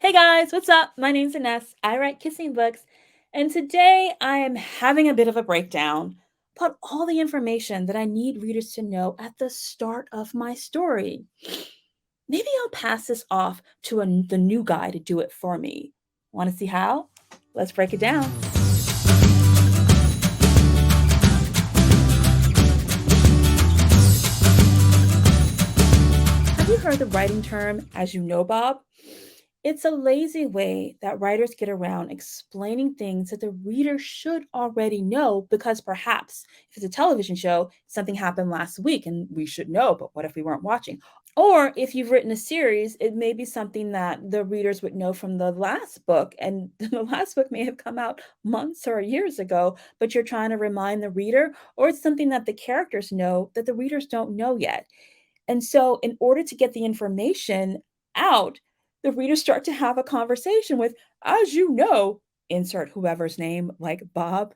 Hey guys, what's up? My name's Ines. I write kissing books, and today I am having a bit of a breakdown about all the information that I need readers to know at the start of my story. Maybe I'll pass this off to the new guy to do it for me. Want to see how? Let's break it down. Have you heard the writing term, as you know, Bob? It's a lazy way that writers get around explaining things that the reader should already know because perhaps if it's a television show, something happened last week and we should know, but what if we weren't watching? Or if you've written a series, it may be something that the readers would know from the last book, and the last book may have come out months or years ago, but you're trying to remind the reader, or it's something that the characters know that the readers don't know yet. And so, in order to get the information out, the readers start to have a conversation with, as you know, insert whoever's name, like Bob.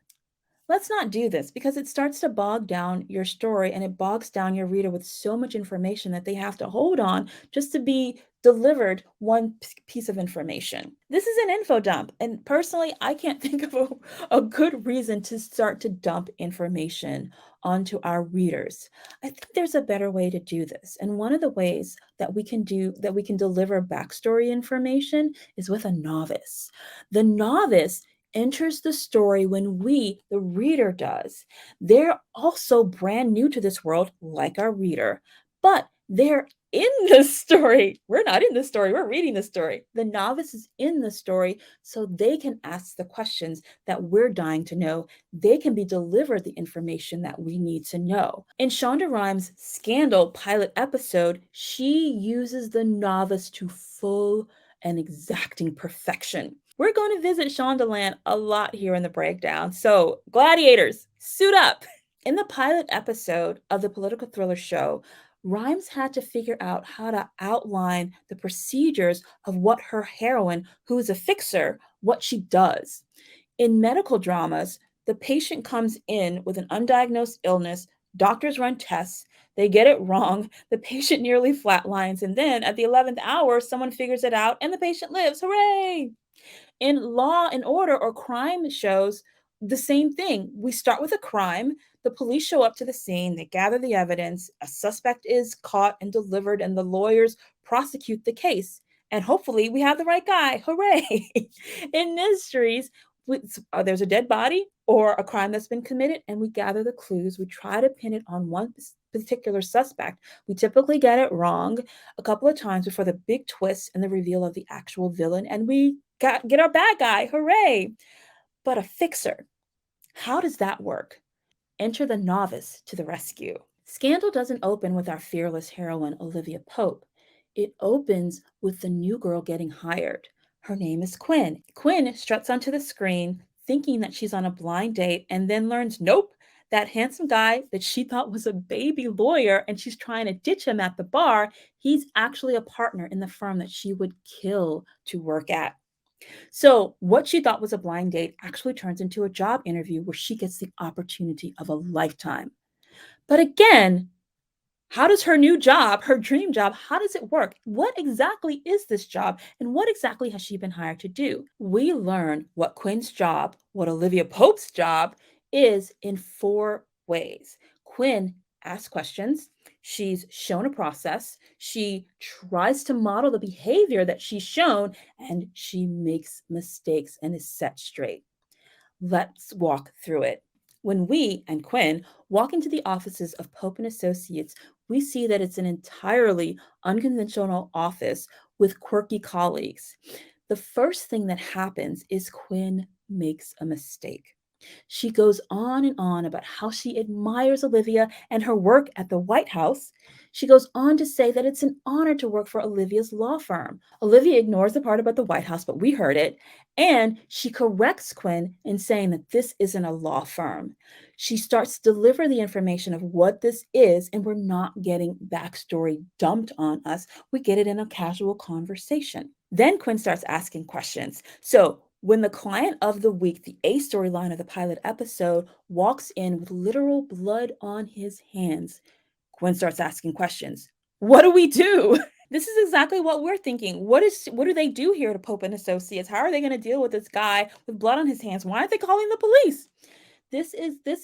Let's not do this because it starts to bog down your story and it bogs down your reader with so much information that they have to hold on just to be delivered one piece of information. This is an info dump, and personally, I can't think of a good reason to start to dump information onto our readers. I think there's a better way to do this. And one of the ways that we can deliver backstory information is with a novice. The novice enters the story when we, the reader, does. They're also brand new to this world, like our reader, but they're in the story. We're not in the story, we're reading the story. The novice is in the story, so they can ask the questions that we're dying to know. They can be delivered the information that we need to know. In Shonda Rhimes' Scandal pilot episode, she uses the novice to full and exacting perfection. We're going to visit Shondaland a lot here in the breakdown. So, gladiators, suit up. In the pilot episode of the political thriller show, Rhimes had to figure out how to outline the procedures of what her heroine, who is a fixer, what she does. In medical dramas, the patient comes in with an undiagnosed illness, doctors run tests, they get it wrong, the patient nearly flatlines, and then at the 11th hour, someone figures it out and the patient lives. Hooray! In Law and Order or crime shows, the same thing. We start with a crime, the police show up to the scene, they gather the evidence, a suspect is caught and delivered, and the lawyers prosecute the case. And hopefully, we have the right guy. Hooray! In mysteries, there's a dead body or a crime that's been committed, and we gather the clues. We try to pin it on one particular suspect. We typically get it wrong a couple of times before the big twist and the reveal of the actual villain, and we get our bad guy. Hooray! But a fixer, how does that work? Enter the novice to the rescue. Scandal doesn't open with our fearless heroine, Olivia Pope. It opens with the new girl getting hired. Her name is Quinn. Quinn struts onto the screen thinking that she's on a blind date and then learns, nope, that handsome guy that she thought was a baby lawyer and she's trying to ditch him at the bar, he's actually a partner in the firm that she would kill to work at. So, what she thought was a blind date actually turns into a job interview where she gets the opportunity of a lifetime. But again, how does her new job, her dream job, how does it work? What exactly is this job? And what exactly has she been hired to do? We learn what Quinn's job, what Olivia Pope's job is in four ways. Quinn asks questions. She's shown a process. She tries to model the behavior that she's shown, and she makes mistakes and is set straight. Let's walk through it. When we and Quinn walk into the offices of Pope and Associates, we see that it's an entirely unconventional office with quirky colleagues. The first thing that happens is Quinn makes a mistake. She goes on and on about how she admires Olivia and her work at the White House. She goes on to say that it's an honor to work for Olivia's law firm. Olivia ignores the part about the White House, but we heard it. And she corrects Quinn in saying that this isn't a law firm. She starts to deliver the information of what this is, and we're not getting backstory dumped on us. We get it in a casual conversation. Then Quinn starts asking questions. So, when the client of the week, the A storyline of the pilot episode, walks in with literal blood on his hands, Quinn starts asking questions. What do we do? This is exactly what we're thinking. What do they do here to Pope and Associates? How are they going to deal with this guy with blood on his hands? Why aren't they calling the police? This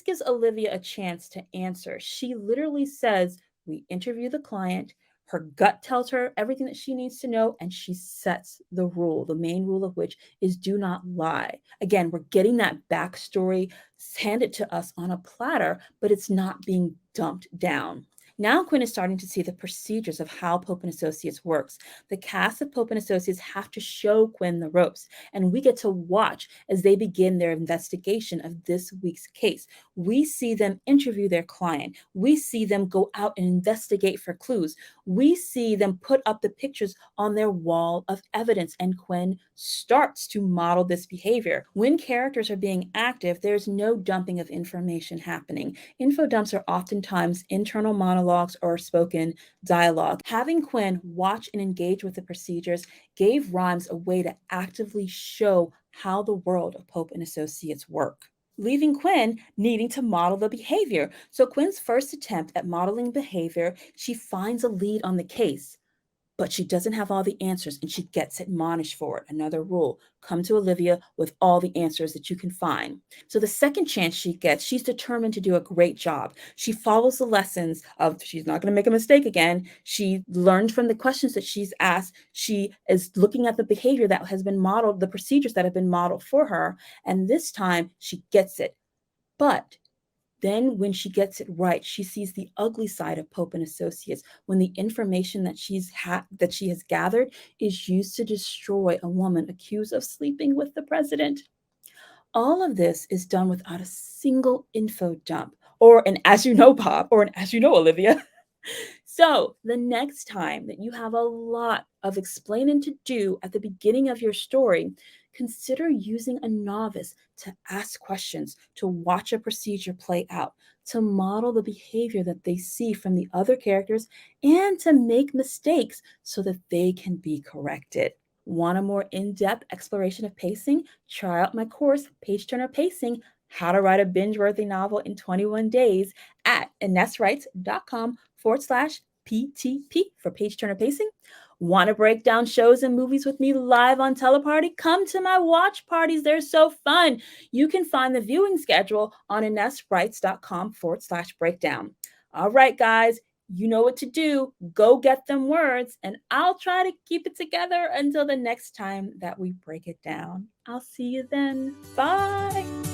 gives Olivia a chance to answer. She literally says, "We interview the client. Her gut tells her everything that she needs to know, and she sets the rule, the main rule of which is do not lie." Again, we're getting that backstory handed to us on a platter, but it's not being dumped down. Now Quinn is starting to see the procedures of how Pope and Associates works. The cast of Pope and Associates have to show Quinn the ropes, and we get to watch as they begin their investigation of this week's case. We see them interview their client. We see them go out and investigate for clues. We see them put up the pictures on their wall of evidence, and Quinn starts to model this behavior. When characters are being active, there's no dumping of information happening. Infodumps are oftentimes internal monologues or spoken dialogue. Having Quinn watch and engage with the procedures gave Rhymes a way to actively show how the world of Pope and Associates work, leaving Quinn needing to model the behavior. So Quinn's first attempt at modeling behavior, she finds a lead on the case, but she doesn't have all the answers and she gets admonished for it. Another rule: come to Olivia with all the answers that you can find. So the second chance she gets, she's determined to do a great job. She follows the lessons of she's not going to make a mistake again. She learned from the questions that she's asked. She is looking at the behavior that has been modeled, the procedures that have been modeled for her, and this time she gets it. But then, when she gets it right, she sees the ugly side of Pope and Associates when the information that that she has gathered is used to destroy a woman accused of sleeping with the president. All of this is done without a single info dump, or an "as you know, Bob," or an "as you know, Olivia." So, the next time that you have a lot of explaining to do at the beginning of your story, consider using a novice to ask questions, to watch a procedure play out, to model the behavior that they see from the other characters, and to make mistakes so that they can be corrected. Want a more in depth exploration of pacing? Try out my course, Page Turner Pacing: How to Write a Binge Worthy Novel in 21 Days at InesWrites.com/PTP for Page Turner Pacing. Want to break down shows and movies with me live on Teleparty? Come to my watch parties. They're so fun. You can find the viewing schedule on InesWrites.com/breakdown. All right, guys, you know what to do. Go get them words, and I'll try to keep it together until the next time that we break it down. I'll see you then. Bye.